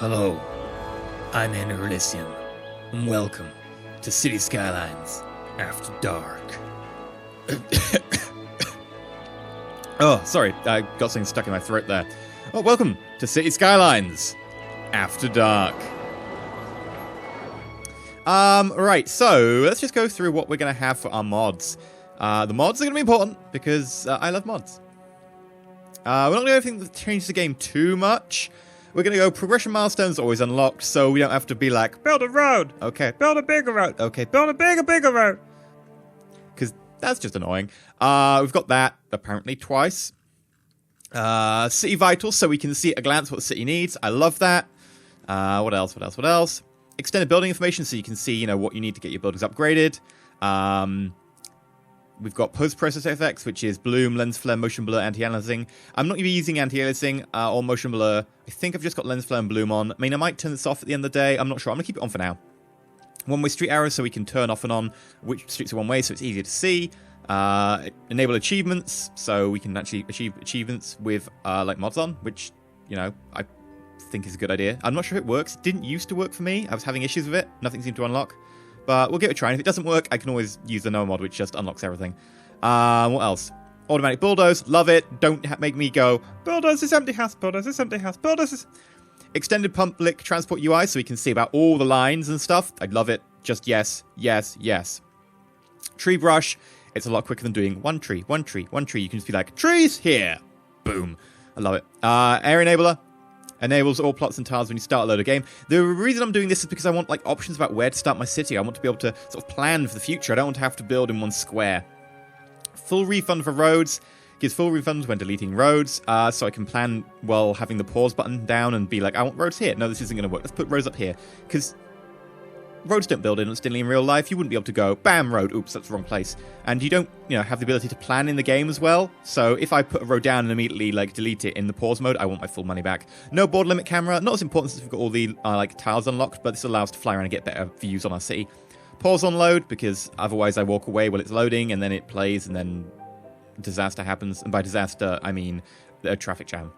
Hello, I'm EnterElysium, and welcome to City Skylines After Dark. Oh, sorry, I got something stuck in my throat there. Oh, welcome to City Skylines After Dark. Right, so let's just go through what we're going to have for our mods. The mods are going to be important because I love mods. We're not going to do anything that changes the game too much. We're going to go progression milestones always unlocked, so we don't have to be like, build a road, okay, build a bigger road, okay, build a bigger road. Because that's just annoying. We've got that, apparently, twice. City vitals, so we can see at a glance what the city needs. I love that. What else? Extended building information, so you can see, what you need to get your buildings upgraded. We've got post-process effects, which is bloom, lens flare, motion blur, anti-aliasing. I'm not going to be using anti-aliasing or motion blur. I think I've just got lens flare and bloom on. I mean, I might turn this off at the end of the day. I'm not sure. I'm going to keep it on for now. One-way street arrows, so we can turn off and on which streets are one way, so it's easier to see. Enable achievements, so we can actually achieve achievements with mods on, which, I think is a good idea. I'm not sure if it works. It didn't used to work for me. I was having issues with it. Nothing seemed to unlock. But we'll give it a try, and if it doesn't work, I can always use the no mod, which just unlocks everything. What else? Automatic bulldoze, love it. Don't make me go, bulldoze this empty house, bulldoze this empty house, bulldoze this. Extended public transport UI, so we can see about all the lines and stuff. I love it. Just yes, yes, yes. Tree brush, it's a lot quicker than doing one tree, one tree, one tree. You can just be like, trees here. Boom. I love it. Air enabler. Enables all plots and tiles when you start a load of game. The reason I'm doing this is because I want options about where to start my city. I want to be able to sort of plan for the future. I don't want to have to build in one square. Full refund for roads. Gives full refunds when deleting roads. So I can plan while having the pause button down and be like, I want roads here. No, this isn't going to work. Let's put roads up here. Because roads don't build instantly in real life. You wouldn't be able to go, bam, road. Oops, that's the wrong place. And you don't, have the ability to plan in the game as well. So if I put a road down and immediately, delete it in the pause mode, I want my full money back. No border limit camera. Not as important since we've got all the, tiles unlocked, but this allows us to fly around and get better views on our city. Pause on load, because otherwise I walk away while it's loading, and then it plays, and then disaster happens. And by disaster, I mean a traffic jam.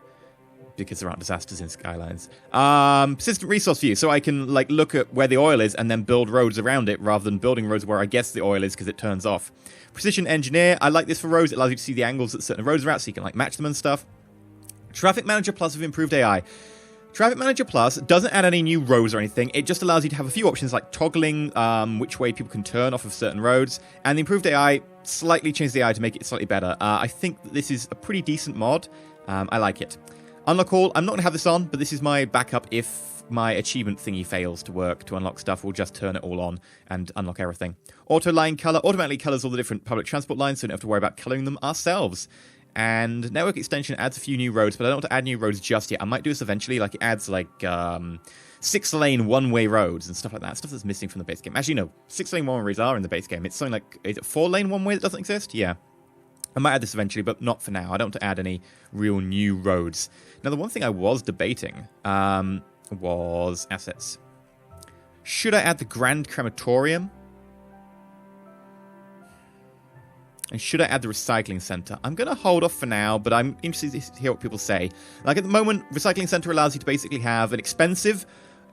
Because there aren't disasters in Skylines. Persistent resource view, so I can look at where the oil is and then build roads around it rather than building roads where I guess the oil is because it turns off. Precision engineer, I like this for roads. It allows you to see the angles that certain roads are at so you can match them and stuff. Traffic Manager Plus with improved AI. Traffic Manager Plus doesn't add any new roads or anything. It just allows you to have a few options like toggling which way people can turn off of certain roads. And the improved AI slightly changed the AI to make it slightly better. I think that this is a pretty decent mod. I like it. Unlock all, I'm not going to have this on, but this is my backup if my achievement thingy fails to work to unlock stuff. We'll just turn it all on and unlock everything. Auto line color automatically colors all the different public transport lines, so we don't have to worry about coloring them ourselves. And network extension adds a few new roads, but I don't want to add new roads just yet. I might do this eventually, it adds 6-lane one-way roads and stuff like that. Stuff that's missing from the base game. Actually, no, 6-lane one-way roads are in the base game. It's something is it 4-lane one-way that doesn't exist? Yeah. I might add this eventually, but not for now. I don't want to add any real new roads. Now, the one thing I was debating was assets. Should I add the Grand Crematorium? And should I add the Recycling Center? I'm going to hold off for now, but I'm interested to hear what people say. At the moment, Recycling Center allows you to basically have an expensive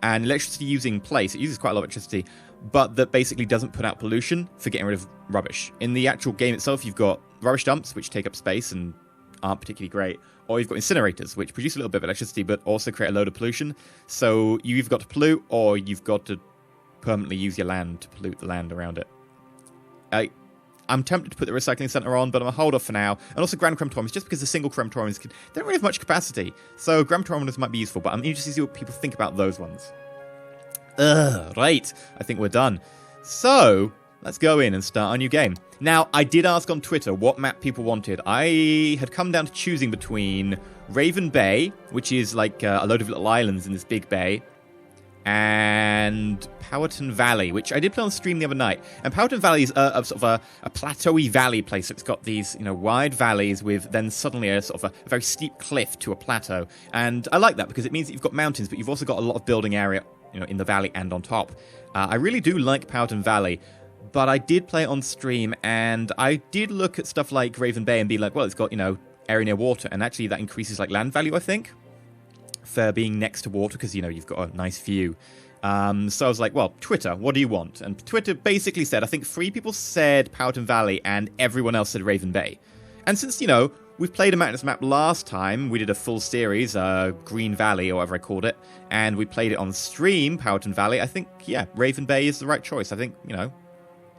and electricity-using place. It uses quite a lot of electricity, but that basically doesn't put out pollution for getting rid of rubbish. In the actual game itself, you've got rubbish dumps, which take up space and aren't particularly great, or you've got incinerators, which produce a little bit of electricity, but also create a load of pollution. So you've either got to pollute, or you've got to permanently use your land to pollute the land around it. I'm tempted to put the recycling center on, but I'm going to hold off for now. And also Grand Crematoriums, just because the single crematoriums don't really have much capacity. So Grand Crematoriums might be useful, but I'm interested to see what people think about those ones. Right. I think we're done. So, let's go in and start our new game. Now, I did ask on Twitter what map people wanted. I had come down to choosing between Raven Bay, which is a load of little islands in this big bay, and Powhatan Valley, which I did play on stream the other night. And Powhatan Valley is a plateauy valley place. So it's got these, wide valleys with then suddenly a very steep cliff to a plateau. And I like that because it means that you've got mountains, but you've also got a lot of building area, in the valley and on top. I really do like Powhatan Valley, but I did play it on stream, and I did look at stuff like Raven Bay and be like, well, it's got, area near water, and actually that increases land value, I think. for being next to water because, you know, you've got a nice view. So I was like, well, Twitter, what do you want? And Twitter basically said, I think 3 people said Powhatan Valley and everyone else said Raven Bay. And since, you know, we've played a mountainous map last time, we did a full series, Green Valley or whatever I called it, and we played it on stream, Powhatan Valley, I think, yeah, Raven Bay is the right choice. I think, you know,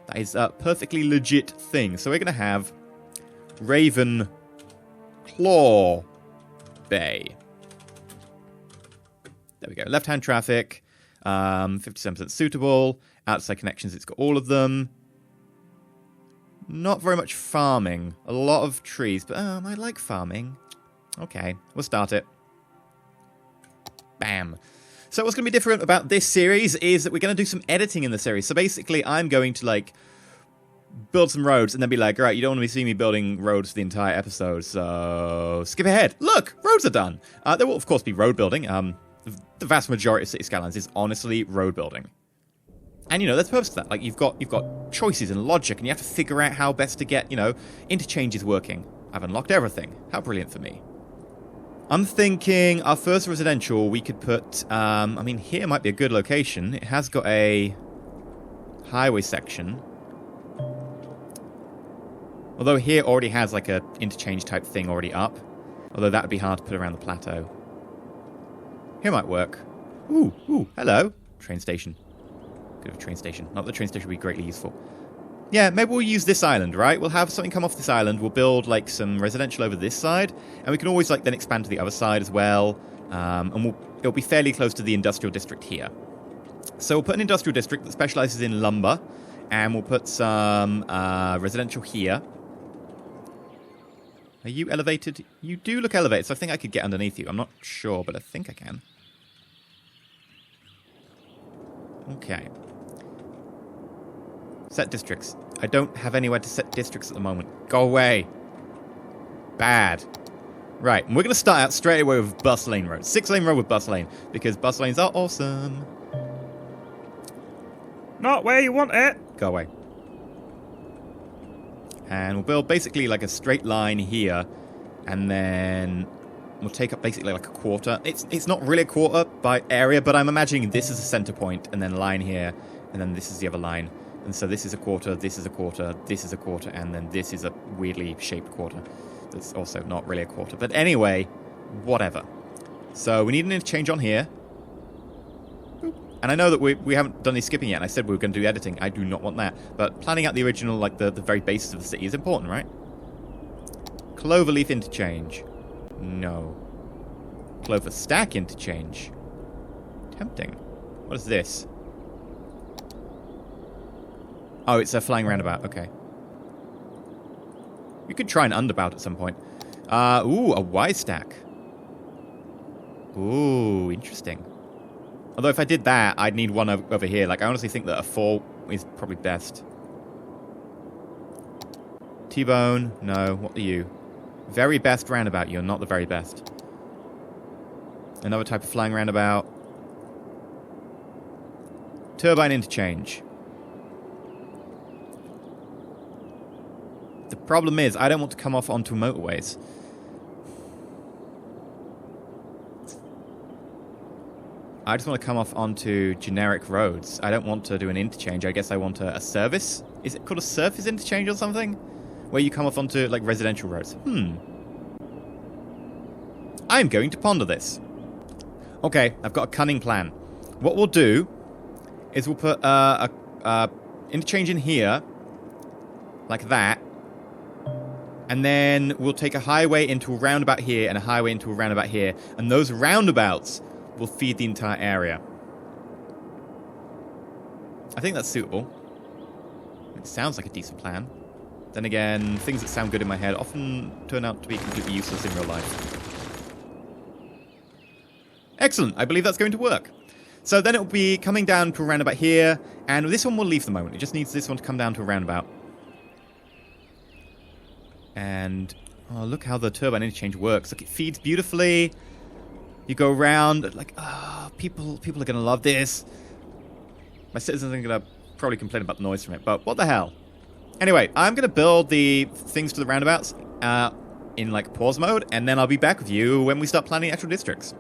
that is a perfectly legit thing. So we're going to have Ravenclaw Bay. There we go. Left-hand traffic, 57% suitable. Outside connections, it's got all of them. Not very much farming. A lot of trees, but I like farming. Okay, we'll start it. Bam. So what's going to be different about this series is that we're going to do some editing in the series. So basically, I'm going to, like, build some roads and then be like, all right, you don't want to see me building roads for the entire episode, so skip ahead. Look, roads are done. There will, of course, be road building. The vast majority of City Skylines is honestly road building. And, you know, there's purpose to that. Like, you've got choices and logic, and you have to figure out how best to get, you know, interchanges working. I've unlocked everything. How brilliant for me. I'm thinking our first residential, we could put, I mean, here might be a good location. It has got a highway section. Although here already has, like, a interchange type thing already up. Although that would be hard to put around the plateau. Here might work. Ooh, hello. Train station. Good of a train station. Not that the train station would be greatly useful. Yeah, maybe we'll use this island, right? We'll have something come off this island. We'll build, like, some residential over this side. And we can always, like, then expand to the other side as well. And it'll be fairly close to the industrial district here. So we'll put an industrial district that specializes in lumber. And we'll put some residential here. Are you elevated? You do look elevated, so I think I could get underneath you. I'm not sure, but I think I can. Okay. Set districts. I don't have anywhere to set districts at the moment. Go away. Bad. Right, and we're going to start out straight away with bus lane road. 6-lane road with bus lane, because bus lanes are awesome. Not where you want it. Go away. And we'll build basically like a straight line here, and then we'll take up basically like a quarter. It's not really a quarter by area, but I'm imagining this is a center point, and then a line here, and then this is the other line. And so this is a quarter, this is a quarter, this is a quarter, and then this is a weirdly shaped quarter. That's also not really a quarter. But anyway, whatever. So we need an interchange on here. And I know that we haven't done any skipping yet, and I said we were going to do editing. I do not want that. But planning out the original, like the very basis of the city is important, right? Cloverleaf interchange. No. Clover stack interchange. Tempting. What is this? Oh, it's a flying roundabout. Okay. You could try an underbout at some point. Ooh, a Y stack. Ooh, interesting. Although if I did that, I'd need one over here. Like, I honestly think that a 4 is probably best. T-bone. No. What are you? Very best roundabout. You're not the very best. Another type of flying roundabout. Turbine interchange. The problem is, I don't want to come off onto motorways. I just want to come off onto generic roads. I don't want to do an interchange. I guess I want a service. Is it called a surface interchange or something? Where you come off onto, like, residential roads. I'm going to ponder this. Okay, I've got a cunning plan. What we'll do is we'll put a interchange in here, like that. And then we'll take a highway into a roundabout here and a highway into a roundabout here. And those roundabouts will feed the entire area. I think that's suitable. It sounds like a decent plan. Then again, things that sound good in my head often turn out to be completely useless in real life. Excellent. I believe that's going to work. So then it will be coming down to a roundabout here. And this one will leave for the moment. It just needs this one to come down to a roundabout. And oh, look how the turbine interchange works. Look, it feeds beautifully. You go around, like, people are going to love this. My citizens are going to probably complain about the noise from it, but what the hell? Anyway, I'm going to build the things to the roundabouts in, like, pause mode, and then I'll be back with you when we start planning actual districts.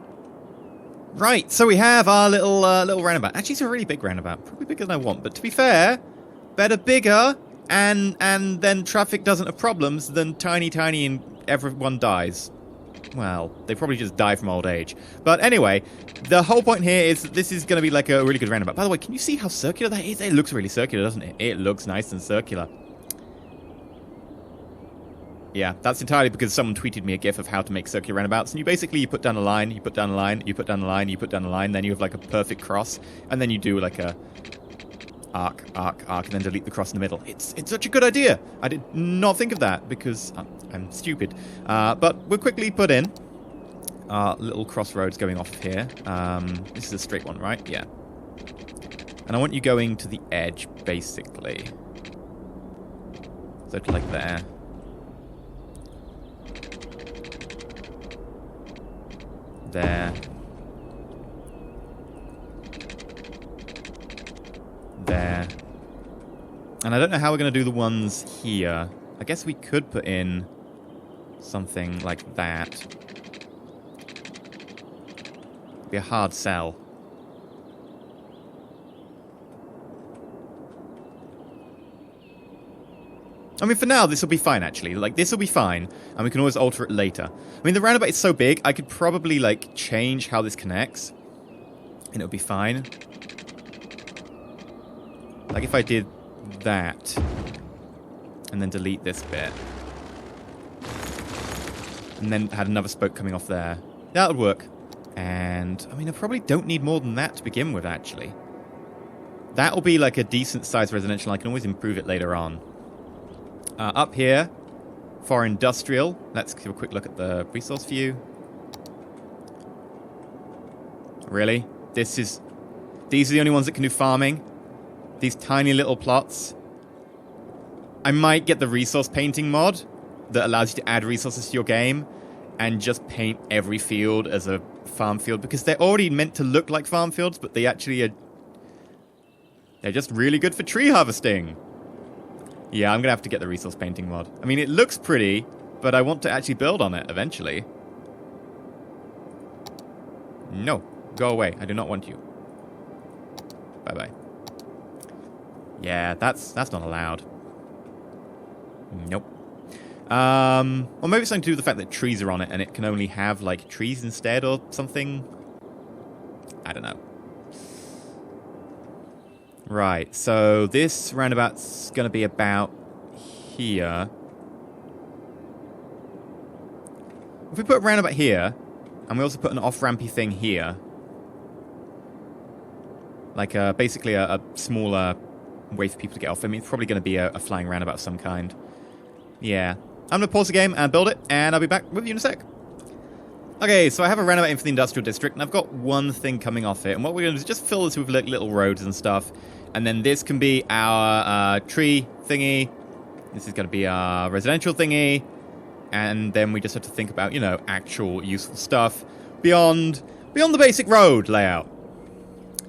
Right, so we have our little roundabout. Actually, it's a really big roundabout. Probably bigger than I want. But to be fair, better bigger and then traffic doesn't have problems than tiny and everyone dies. Well, they probably just die from old age. But anyway, the whole point here is that this is going to be like a really good roundabout. By the way, can you see how circular that is? It looks really circular, doesn't it? It looks nice and circular. Yeah, that's entirely because someone tweeted me a gif of how to make circular roundabouts. And you put down a line, you put down a line, you put down a line, you put down a line, then you have like a perfect cross. And then you do like a arc, and then delete the cross in the middle. It's such a good idea. I did not think of that because I'm stupid. But we'll quickly put in our little crossroads going off of here. This is a straight one, right? Yeah. And I want you going to the edge, basically. So to like there. There. There. And I don't know how we're going to do the ones here. I guess we could put in something like that. Be a hard sell. I mean, for now, this will be fine, actually. Like, this will be fine, and we can always alter it later. I mean, the roundabout is so big, I could probably, like, change how this connects, and it'll be fine. Like, if I did that, and then delete this bit, and then had another spoke coming off there, that would work. And, I mean, I probably don't need more than that to begin with, actually. That'll be, like, a decent-sized residential. I can always improve it later on. Up here, for industrial, let's give a quick look at the resource view. Really? These are the only ones that can do farming? These tiny little plots? I might get the resource painting mod that allows you to add resources to your game and just paint every field as a farm field, because they're already meant to look like farm fields, but they actually are... They're just really good for tree harvesting. Yeah, I'm going to have to get the resource painting mod. I mean, it looks pretty, but I want to actually build on it eventually. No. Go away. I do not want you. Bye-bye. Yeah, that's not allowed. Nope. Or maybe it's something to do with the fact that trees are on it and it can only have, like, trees instead or something. I don't know. Right, so this roundabout's going to be about here. If we put a roundabout here, and we also put an off-rampy thing here, like basically a smaller way for people to get off. I mean, it's probably going to be a flying roundabout of some kind. Yeah. I'm going to pause the game and build it, and I'll be back with you in a sec. Okay, so I have a roundabout in for the industrial district, and I've got one thing coming off it. And what we're going to do is just fill this with like, little roads and stuff. And then this can be our tree thingy. This is going to be our residential thingy. And then we just have to think about, you know, actual useful stuff beyond the basic road layout.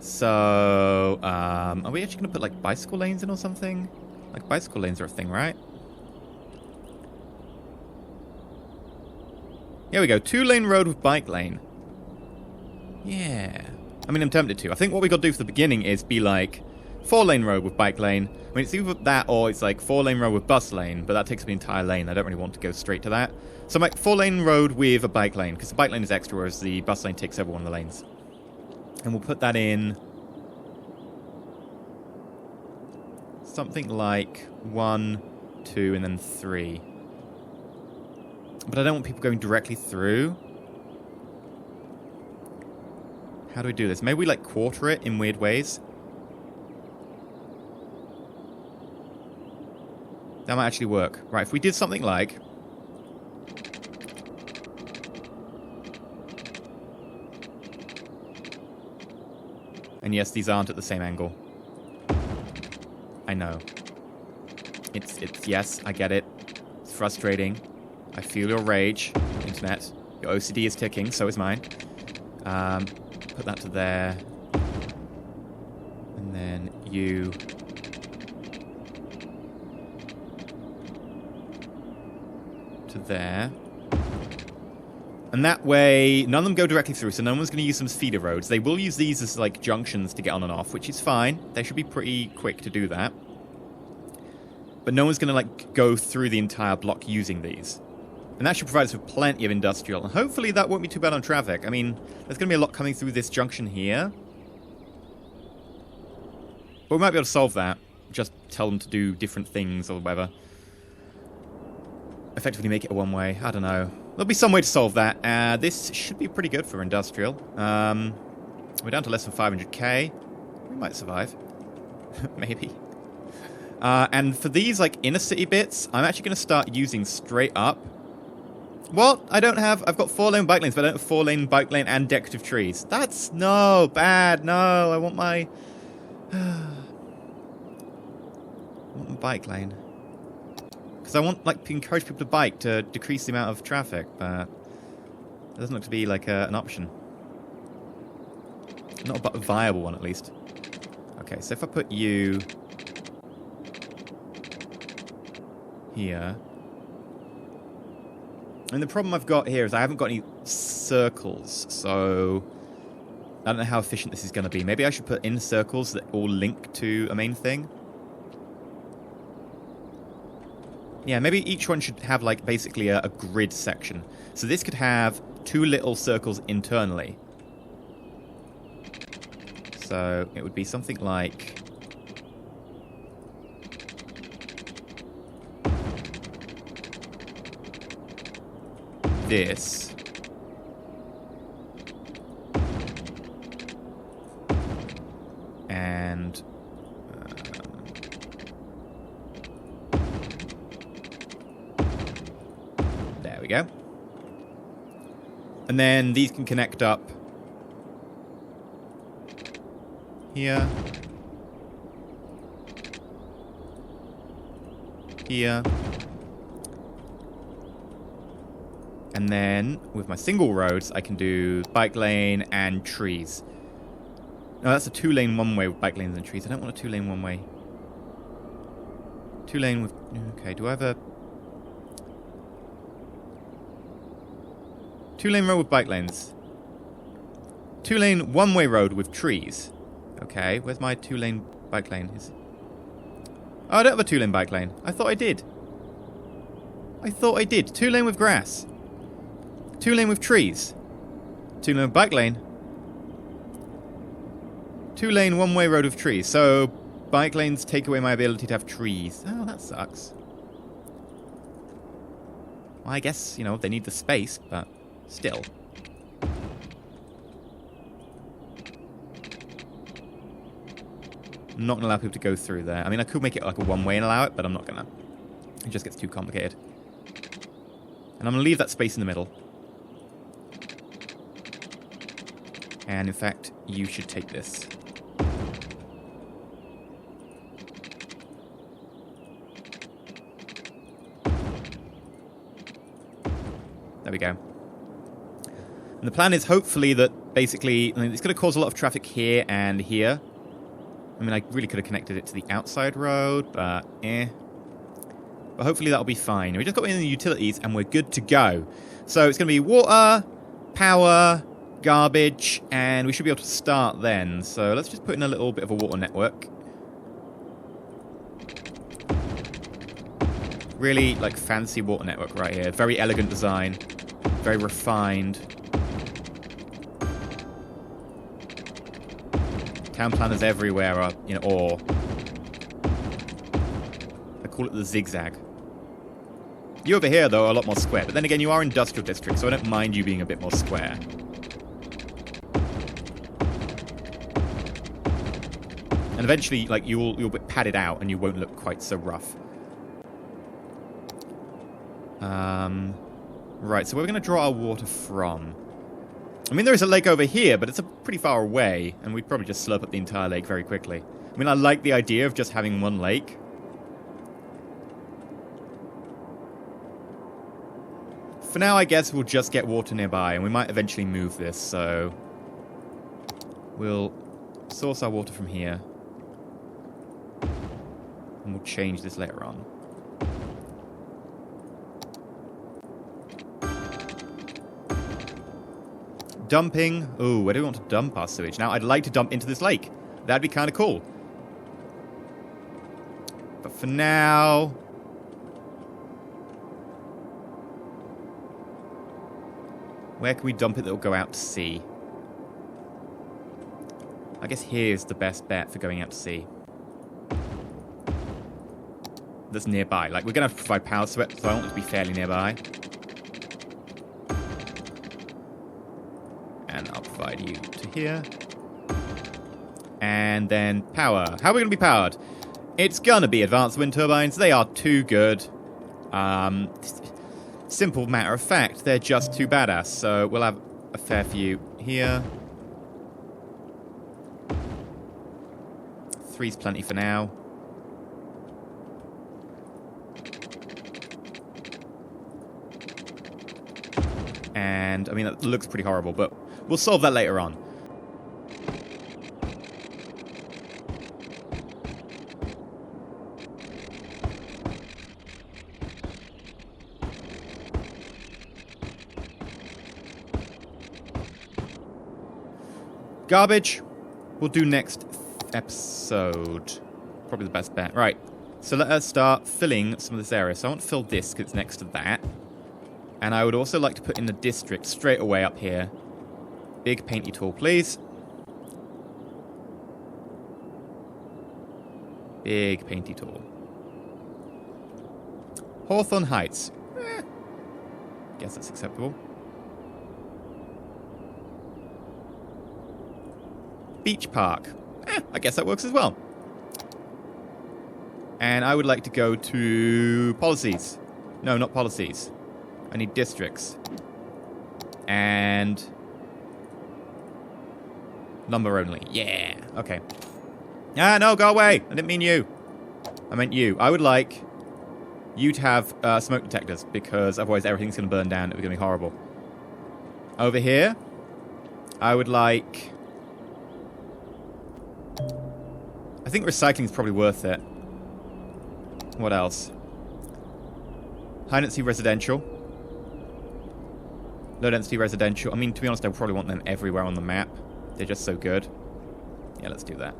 So, are we actually going to put, like, bicycle lanes in or something? Like, bicycle lanes are a thing, right? Here we go. 2-lane road with bike lane. Yeah. I mean, I'm tempted to. I think what we got to do for the beginning is be, like, 4-lane road with bike lane. I mean, it's either that or it's, like, 4-lane road with bus lane, but that takes up the entire lane. I don't really want to go straight to that. So I'm like, 4-lane road with a bike lane, because the bike lane is extra, whereas the bus lane takes over one of the lanes. And we'll put that in something like 1, 2, and then 3. But I don't want people going directly through. How do we do this? Maybe we, like, quarter it in weird ways. That might actually work. Right, if we did something like... And yes, these aren't at the same angle. I know. It's yes, I get it. It's frustrating. I feel your rage, internet. Your OCD is ticking, so is mine. Put that to there. And then you... to there. And that way, none of them go directly through, so no one's going to use some feeder roads. They will use these as, like, junctions to get on and off, which is fine. They should be pretty quick to do that. But no one's going to, like, go through the entire block using these. And that should provide us with plenty of industrial. And hopefully that won't be too bad on traffic. I mean, there's going to be a lot coming through this junction here. But we might be able to solve that. Just tell them to do different things or whatever. Effectively make it a one-way. I don't know. There'll be some way to solve that. This should be pretty good for industrial. We're down to less than 500k. We might survive. Maybe. And for these, like, inner city bits, I'm actually going to start using straight up. What? I've got 4-lane bike lanes, but I don't have 4-lane bike lane and decorative trees. That's, no, bad, no. I want my... I want my bike lane. Because I want, like, to encourage people to bike to decrease the amount of traffic, but it doesn't look to be, like, an option. Not a viable one, at least. Okay, so if I put you here... And the problem I've got here is I haven't got any circles, so I don't know how efficient this is going to be. Maybe I should put in circles that all link to a main thing. Yeah, maybe each one should have, like, basically a grid section. So this could have 2 little circles internally. So it would be something like... this. And... there we go. And then these can connect up here, here, and then with my single roads I can do bike lane and trees. No, that's a 2-lane one-way with bike lanes and trees. I don't want a 2-lane one-way. 2-lane with... okay, do I have a... 2-lane road with bike lanes. 2-lane one-way road with trees. Okay, where's my 2-lane bike lane? Oh, I don't have a 2-lane bike lane. I thought I did. 2-lane with grass. 2-lane with trees. 2-lane bike lane. 2-lane one-way road with trees. So, bike lanes take away my ability to have trees. Oh, that sucks. Well, I guess, you know, they need the space, but... still. I'm not going to allow people to go through there. I mean, I could make it like a one-way and allow it, but I'm not going to. It just gets too complicated. And I'm going to leave that space in the middle. And in fact, you should take this. There we go. And the plan is hopefully that basically, I mean, it's going to cause a lot of traffic here and here. I mean, I really could have connected it to the outside road, but eh. But hopefully that'll be fine. We just got in the utilities and we're good to go. So it's going to be water, power, garbage, and we should be able to start then. So let's just put in a little bit of a water network. Really, like, fancy water network right here. Very elegant design. Very refined. Town planners everywhere are in awe. I call it the zigzag. You over here, though, are a lot more square. But then again, you are industrial district, so I don't mind you being a bit more square. And eventually, like, you'll be padded out and you won't look quite so rough. Right, so where are we going to draw our water from? I mean, there is a lake over here, but it's pretty far away, and we'd probably just slurp up the entire lake very quickly. I mean, I like the idea of just having one lake. For now, I guess we'll just get water nearby, and we might eventually move this, so... we'll source our water from here. And we'll change this later on. Dumping. Ooh, where do we want to dump our sewage? Now, I'd like to dump into this lake. That'd be kind of cool. But for now... where can we dump it that will go out to sea? I guess here's the best bet for going out to sea. That's nearby. Like, we're going to have to provide power to it, so I want it to be fairly nearby. And I'll provide you to here. And then power. How are we going to be powered? It's going to be advanced wind turbines. They are too good. Simple matter of fact, they're just too badass. So we'll have a fair few here. 3's plenty for now. And, I mean, that looks pretty horrible, but we'll solve that later on. Garbage, we'll do next episode. Probably the best bet. Right, so let us start filling some of this area. So I want to fill this because it's next to that. And I would also like to put in the district straight away up here. Big painty tool, please. Big painty tool. Hawthorne Heights. Guess that's acceptable. Beach Park. I guess that works as well. And I would like to go to policies. No, not policies. I need districts. And lumber only. Yeah. Okay. Ah, no, go away. I didn't mean you. I meant you. I would like you to have smoke detectors, because otherwise everything's going to burn down. It's going to be horrible. Over here, I would like... I think recycling is probably worth it. What else? High density residential. Low density residential. I mean, to be honest, I probably want them everywhere on the map. They're just so good. Yeah, let's do that.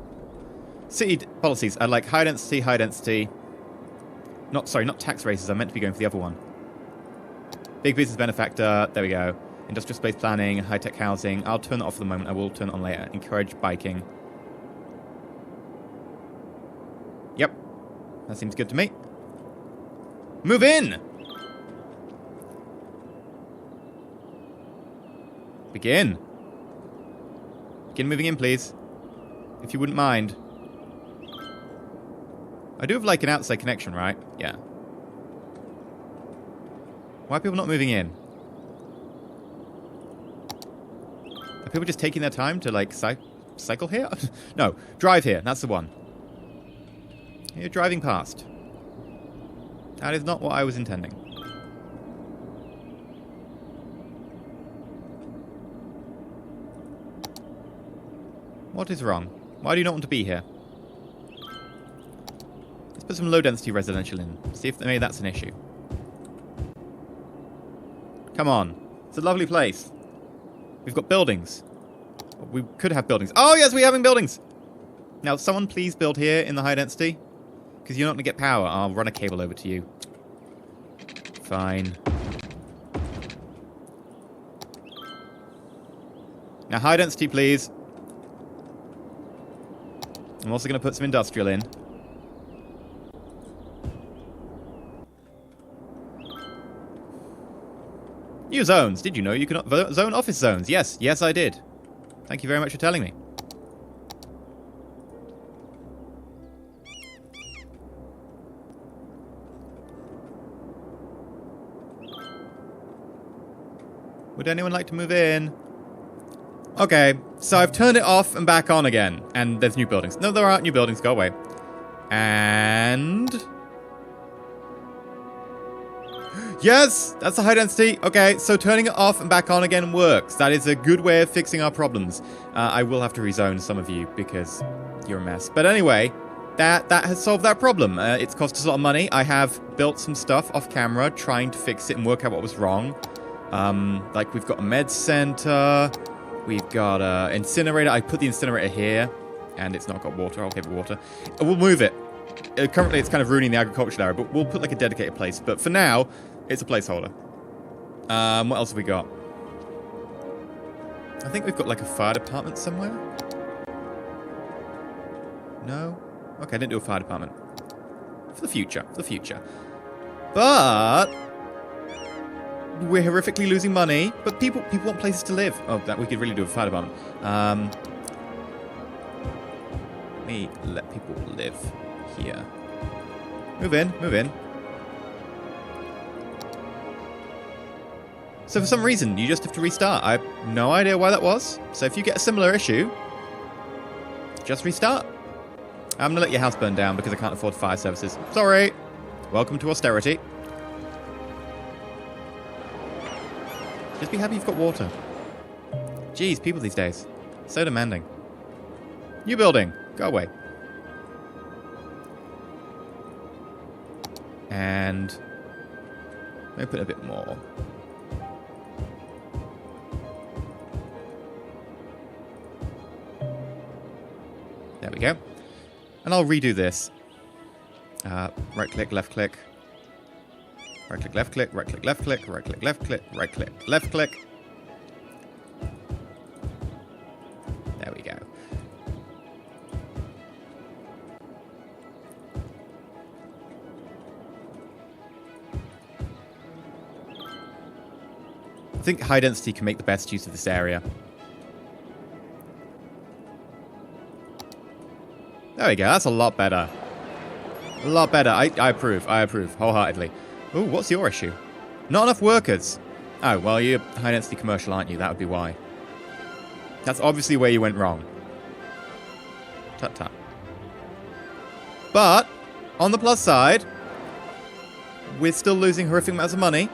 City policies. I like high density, high density. Not tax races. I meant to be going for the other one. Big business benefactor. There we go. Industrial space planning, high-tech housing. I'll turn it off for the moment. I will turn it on later. Encourage biking. Yep. That seems good to me. Move in! Begin. Begin moving in, please. If you wouldn't mind. I do have, like, an outside connection, right? Yeah. Why are people not moving in? Are people just taking their time to, like, cycle here? No, drive here. That's the one. You're driving past. That is not what I was intending. What is wrong? Why do you not want to be here? Let's put some low-density residential in. See if maybe that's an issue. Come on. It's a lovely place. We've got buildings. We could have buildings. Oh, yes, we're having buildings! Now, someone please build here in the high density. Because you're not going to get power. I'll run a cable over to you. Fine. Now, high density, please. I'm also going to put some industrial in. New zones. Did you know you can zone office zones? Yes. Yes, I did. Thank you very much for telling me. Would anyone like to move in? Okay, so I've turned it off and back on again. And there's new buildings. No, there aren't new buildings. Go away. And... yes! That's the high density. Okay, so turning it off and back on again works. That is a good way of fixing our problems. I will have to rezone some of you because you're a mess. But anyway, that has solved that problem. It's cost us a lot of money. I have built some stuff off camera trying to fix it and work out what was wrong. Like, we've got a med center. We've got incinerator. I put the incinerator here, and it's not got water. I'll give it water. We'll move it. Currently, it's kind of ruining the agricultural area, but we'll put like a dedicated place. But for now, it's a placeholder. What else have we got? I think we've got like a fire department somewhere. No? Okay, I didn't do a fire department. For the future. For the future. But we're horrifically losing money. But people want places to live. Oh, that we could really do a fire department. Let me let people live here. Move in. Move in. So for some reason, you just have to restart. I have no idea why that was. So if you get a similar issue, just restart. I'm going to let your house burn down because I can't afford fire services. Sorry. Welcome to austerity. Just be happy you've got water. Jeez, people these days. So demanding. New building. Go away. And maybe put a bit more. There we go. And I'll redo this. Right click, left click. Right click, left click, right click, left click, right click, left click, right click, left click. There we go. I think high density can make the best use of this area. There we go, that's a lot better. A lot better. I approve. I approve wholeheartedly. Ooh, what's your issue? Not enough workers. Oh, well, you're high density commercial, aren't you? That would be why. That's obviously where you went wrong. Tut tut. But, on the plus side, we're still losing horrific amounts of money.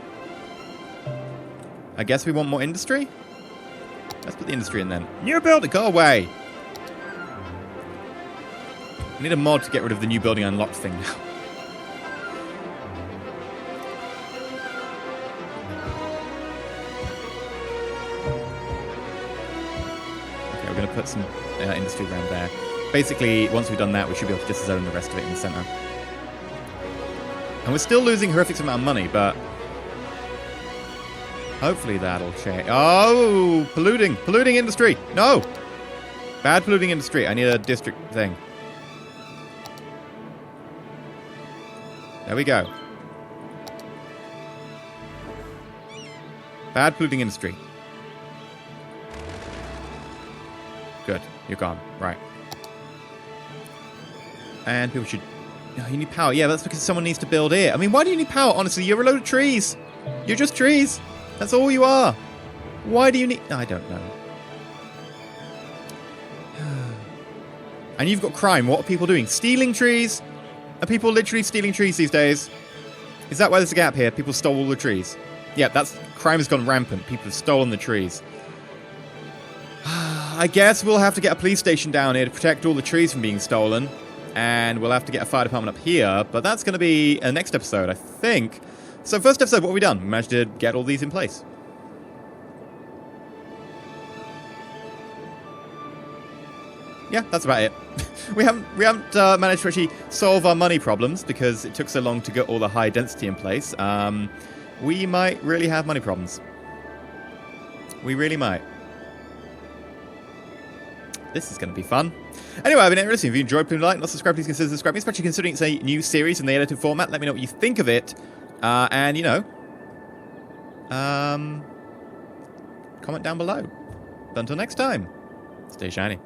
I guess we want more industry? Let's put the industry in then. New building, go away! I need a mod to get rid of the new building unlocked thing now. Okay, we're going to put some industry around there. Basically, once we've done that, we should be able to just zone the rest of it in the center. And we're still losing a horrific amount of money, but hopefully that'll change. Oh, polluting industry. No, bad polluting industry. I need a district thing. There we go. Bad polluting industry. Good. You're gone. Right. And people should... Oh, you need power. Yeah, that's because someone needs to build it. I mean, why do you need power? Honestly, you're a load of trees. You're just trees. That's all you are. Why do you need... I don't know. And you've got crime. What are people doing? Stealing trees? Are people literally stealing trees these days? Is that why there's a gap here? People stole all the trees. Yeah, that's... Crime has gone rampant. People have stolen the trees. I guess we'll have to get a police station down here to protect all the trees from being stolen. And we'll have to get a fire department up here. But that's going to be a next episode, I think. So first episode, what have we done? We managed to get all these in place. Yeah, that's about it. we haven't managed to actually solve our money problems because it took so long to get all the high density in place. We might really have money problems. We really might. This is going to be fun. Anyway, I've been EnterElysium. If you enjoyed, please like, not subscribe, please consider subscribing, especially considering it's a new series in the edited format. Let me know what you think of it. And, you know, comment down below. But until next time, stay shiny.